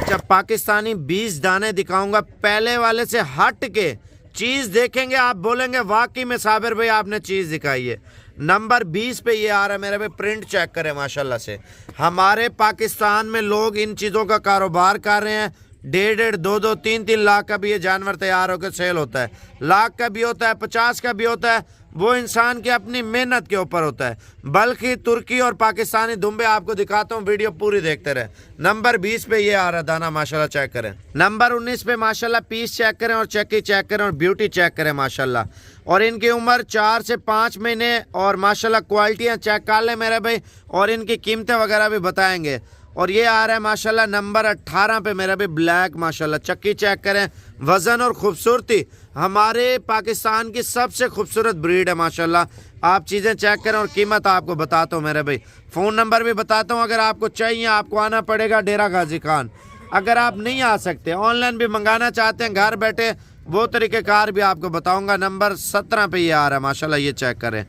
जब पाकिस्तानी 20 दाने दिखाऊंगा, पहले वाले से हट के चीज देखेंगे, आप बोलेंगे वाकई में साबिर भाई आपने चीज दिखाई है। नंबर 20 पे ये आ रहा है मेरे भाई, प्रिंट चेक करें माशाल्लाह से। हमारे पाकिस्तान में लोग इन चीज़ों का कारोबार कर रहे हैं। 1.5, 2, 3 लाख का भी ये जानवर तैयार होकर सेल होता है, लाख का भी होता है, 50 का भी होता है। वो इंसान की अपनी मेहनत के ऊपर होता है। बल्कि तुर्की और पाकिस्तानी दुम्बे आपको दिखाता हूँ, वीडियो पूरी देखते रहे। नंबर 20 पे ये आ रहा दाना माशाल्लाह, चेक करें। नंबर 19 पे माशाल्लाह पीस चेक करें और चक्की चेक करें और ब्यूटी चेक करें माशाल्लाह। और इनकी उम्र 4 से 5 महीने और माशाल्लाह क्वालिटियाँ चेक कर लें मेरे भाई, और इनकी कीमतें वगैरह भी बताएंगे। और ये आ रहा है माशाल्लाह नंबर 18 पे मेरा भी ब्लैक माशाल्लाह। चक्की चेक करें, वजन और खूबसूरती हमारे पाकिस्तान की सबसे खूबसूरत ब्रीड है माशाल्लाह। आप चीज़ें चेक करें और कीमत आपको बताता हूँ मेरे भाई। फ़ोन नंबर भी बताता हूँ, अगर आपको चाहिए आपको आना पड़ेगा डेरा गाजी खान। अगर आप नहीं आ सकते, ऑनलाइन भी मंगाना चाहते हैं घर बैठे, वो तरीक़ेकार भी आपको बताऊँगा। नंबर 17 पे ये आ रहा है माशाल्लाह, ये चेक करें।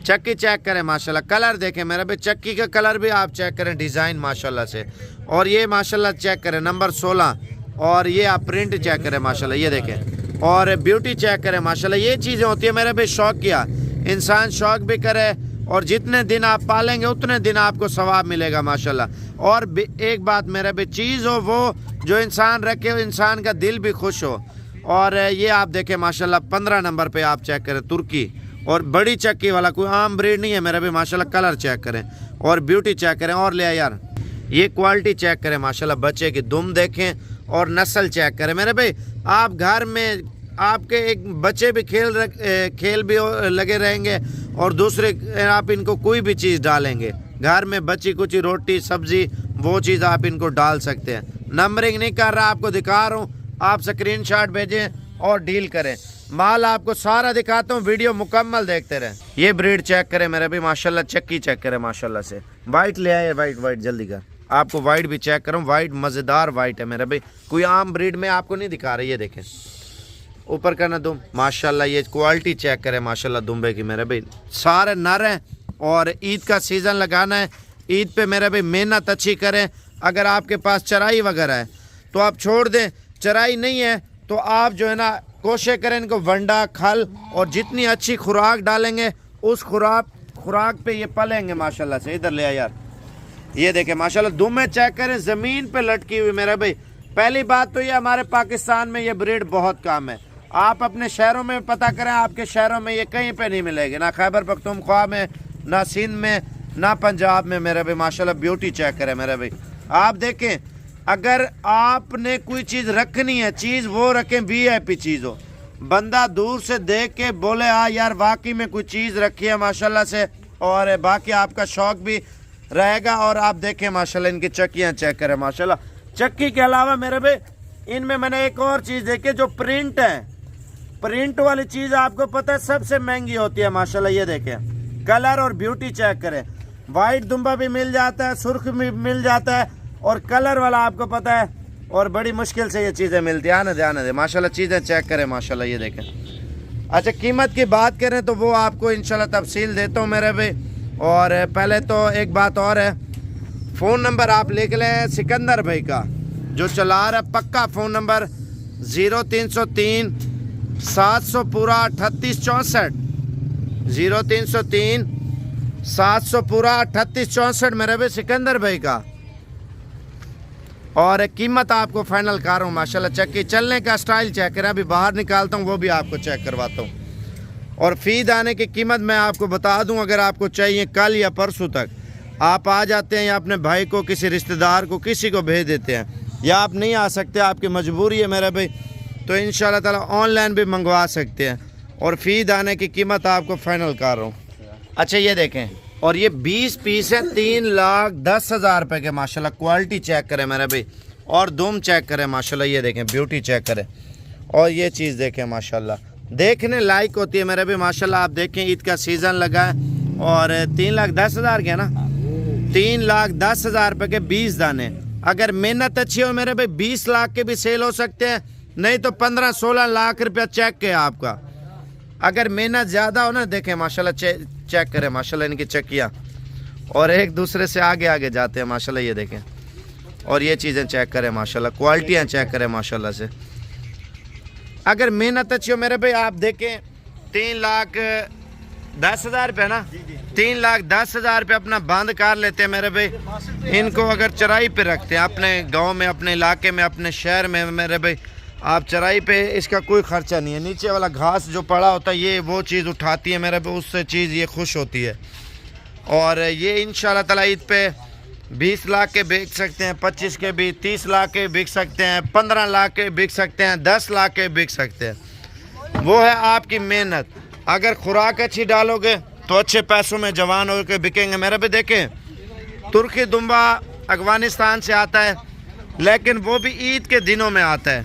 चक्की चेक करें माशाल्लाह, कलर देखें मेरे भाई, चक्की का कलर भी आप चेक करें, डिज़ाइन माशाल्लाह से। और ये माशाल्लाह चेक करें नंबर 16, और ये आप प्रिंट चेक करें माशाल्लाह, ये देखें। और ब्यूटी चेक करें माशाल्लाह। ये चीज़ें होती है मेरे भाई शौक किया, इंसान शौक भी करे, और जितने दिन आप पालेंगे उतने दिन आपको सवाब मिलेगा माशाल्लाह। और एक बात मेरे भाई, चीज़ हो वो जो इंसान रखे, इंसान का दिल भी खुश हो। और ये आप देखें माशाल्लाह 15 नंबर पे आप चेक करें, तुर्की और बड़ी चक्की वाला, कोई आम ब्रीड नहीं है मेरे भी माशाल्लाह। कलर चेक करें और ब्यूटी चेक करें। और ले यार ये क्वालिटी चेक करें माशाल्लाह, बच्चे की दुम देखें और नस्ल चेक करें मेरे भाई। आप घर में आपके एक बच्चे भी खेल भी लगे रहेंगे, और दूसरे आप इनको कोई भी चीज़ डालेंगे घर में, बची कुछ रोटी सब्जी, वो चीज़ आप इनको डाल सकते हैं। नंबरिंग नहीं कर रहा, आपको दिखा रहा हूँ, आप स्क्रीनशॉट भेजें और डील करें। माल आपको सारा दिखाता हूँ, वीडियो मुकम्मल देखते रहें। ये ब्रीड चेक करें मेरे भी माशाल्लाह, चक्की चेक करें माशाल्लाह से। वाइट ले आए, वाइट जल्दी कर, आपको वाइट भी चेक करूँ। वाइट मज़ेदार वाइट है मेरे भाई, कोई आम ब्रीड में आपको नहीं दिखा रही है। देखें ऊपर करना दुम माशाल्लाह, ये क्वालिटी चेक करें माशाल्लाह दुम्बे की मेरे भाई। सारे नर हैं और ईद का सीज़न लगाना है, ईद पे मेरे भाई मेहनत अच्छी करें। अगर आपके पास चराई वगैरह है तो आप छोड़ दें, चराई नहीं है तो आप जो है ना कोशिश करें इनको वंडा खल और जितनी अच्छी खुराक डालेंगे उस खुराक पे ये पलेंगे माशाल्लाह से। इधर ले आ यार, ये देखें माशाल्लाह दुम्बे चेक करें, ज़मीन पे लटकी हुई मेरे भाई। पहली बात तो ये हमारे पाकिस्तान में ये ब्रीड बहुत कम है। आप अपने शहरों में पता करें, आपके शहरों में ये कहीं पे नहीं मिलेगी, ना खैबर पख्तूनख्वा में, ना सिंध में, ना पंजाब में मेरे भाई माशाल्लाह। ब्यूटी चेक करें मेरे भाई। आप देखें, अगर आपने कोई चीज़ रखनी है, चीज़ वो रखें VIP चीज़ हो, बंदा दूर से देख के बोले हाँ यार वाकई में कोई चीज़ रखी है माशाल्लाह से, और बाकी आपका शौक भी रहेगा। और आप देखें माशाल्लाह इनकी चक्कियाँ चेक करें माशाल्लाह। चक्की के अलावा मेरे भाई इनमें मैंने एक और चीज़ देखी, जो प्रिंट है, प्रिंट वाली चीज़ आपको पता है सबसे महंगी होती है माशाल्लाह। ये देखें कलर और ब्यूटी चेक करें, वाइट दुम्बा भी मिल जाता है, सुर्ख भी मिल जाता है, और कलर वाला आपको पता है, और बड़ी मुश्किल से ये चीज़ें मिलती है। आने दे माशाल्लाह, चीज़ें चेक करें माशाल्लाह, ये देखें। अच्छा कीमत की बात करें तो वो आपको इंशाल्लाह तफसील देता हूँ मेरे भाई। और पहले तो एक बात और है, फ़ोन नंबर आप लिख लें सिकंदर भाई का जो चला रहा है, पक्का फ़ोन नंबर 0303 700 पूरा 3864, 0303 700 पूरा 3864 मेरे भाई सिकंदर भाई का। और कीमत आपको फाइनल कर रहा हूँ माशाल्लाह। चक्की चलने का स्टाइल चेक करें, अभी बाहर निकालता हूँ वो भी आपको चेक करवाता हूँ। और फी दाने की कीमत मैं आपको बता दूँ, अगर आपको चाहिए कल या परसों तक आप आ जाते हैं, या अपने भाई को, किसी रिश्तेदार को, किसी को भेज देते हैं, या आप नहीं आ सकते, आपकी मजबूरी है मेरे भाई, तो इंशाल्लाह ताला ऑनलाइन भी मंगवा सकते हैं। और फी दाने की कीमत आपको फाइनल कर रहा हूँ। अच्छा ये देखें, और ये 20 पीस है 3,10,000 रुपये के माशाल्लाह। क्वालिटी चेक करें मेरे भाई, और दुम चेक करें माशाल्लाह, ये देखें ब्यूटी चेक करें, और ये चीज़ देखें माशाल्लाह, देखने लायक होती है मेरे भाई माशाल्लाह। आप देखें ईद का सीज़न लगा है, और 3,10,000 के ना, 3,10,000 रुपये के 20 दाने। अगर मेहनत अच्छी हो मेरे भाई 20 लाख के भी सेल हो सकते हैं, नहीं तो 15-16 लाख रुपया चेक के आपका। अगर मेहनत ज़्यादा हो ना, देखें माशाल्लाह, चेक करें माशाल्लाह इनकी चक्कियाँ, और एक दूसरे से आगे आगे जाते हैं माशाल्लाह, ये देखें। और ये चीज़ें चेक करें माशाल्लाह, क्वालिटियाँ चेक करें माशाल्लाह से। अगर मेहनत अच्छी हो मेरे भाई, आप देखें 3,10,000 रुपये ना, 3,10,000 रुपये अपना बंद कर लेते हैं मेरे भाई। इनको अगर चराई पे रखते हैं अपने गांव में, अपने इलाके में, अपने शहर में मेरे भाई, आप चराई पे, इसका कोई ख़र्चा नहीं है। नीचे वाला घास जो पड़ा होता है ये वो चीज़ उठाती है मेरे भाई, उससे चीज़ ये खुश होती है। और ये इंशाल्लाह ताला ईद पे 20 लाख के बिक सकते हैं, 25 के भी, 30 लाख के बिक सकते हैं, 15 लाख के बिक सकते हैं, 10 लाख के बिक सकते हैं। वो है आपकी मेहनत। अगर खुराक अच्छी डालोगे तो अच्छे पैसों में जवान होकर बिकेंगे मेरे भी। देखें तुर्की दुम्बा अफगानिस्तान से आता है, लेकिन वो भी ईद के दिनों में आता है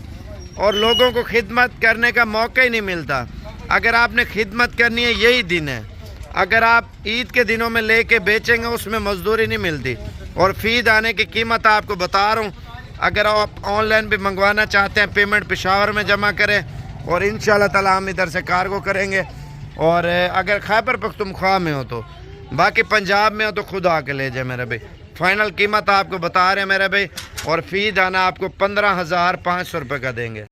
और लोगों को खिदमत करने का मौका ही नहीं मिलता। अगर आपने खिदमत करनी है यही दिन है। अगर आप ईद के दिनों में लेके बेचेंगे उसमें मजदूरी नहीं मिलती। और फ़ी दाने की कीमत आपको बता रहा हूँ। अगर आप ऑनलाइन भी मंगवाना चाहते हैं, पेमेंट पेशावर में जमा करें और इंशाल्लाह ताला हम इधर से कार्गो करेंगे। और अगर खैबर पख्तूनख्वा में हो तो, बाकी पंजाब में हो तो खुद आके ले जाए मेरे भाई। फ़ाइनल कीमत आपको बता रहे हैं मेरे भाई, और फ़ी दाना आपको 15,500 रुपये का देंगे।